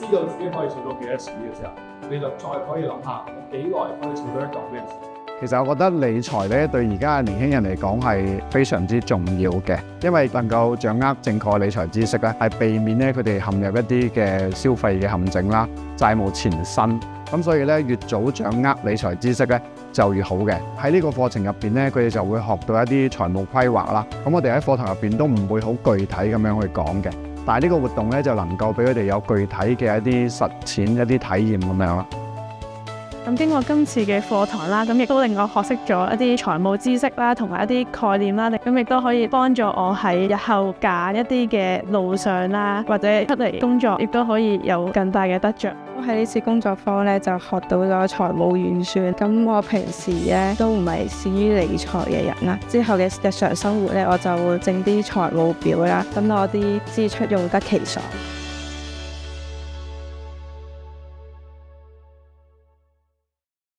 知道自己可以儲到幾多錢嘅時候，你就再可以諗下我幾耐可以儲到一嚿咩錢。其實我覺得理財咧對而家嘅年輕人嚟講係非常之重要嘅，因為能夠掌握正確嘅理財知識咧，係避免咧佢哋陷入一啲嘅消費嘅陷阱啦、債務纏身。咁所以咧越早掌握理財知識咧就越好嘅。喺呢個課程入邊咧，佢哋就會學到一啲財務規劃啦。咁我哋喺課堂入邊都唔會好具體咁樣去講嘅，但係呢個活動咧就能夠俾佢哋有具體嘅一啲實踐、一啲體驗咁樣啦。咁經過今次嘅課堂啦，咁亦都令我學識咗一啲財務知識啦，同埋一啲概念啦，咁亦都可以幫助我喺日後揀一啲嘅路上啦，或者出嚟工作，亦都可以有更大嘅得着。喺呢次工作坊咧，就學到咗財務預算。咁我平時咧都唔係善於理財嘅人啦，之後嘅日常生活咧，我就會整啲財務表啦，等我啲支出用得其所。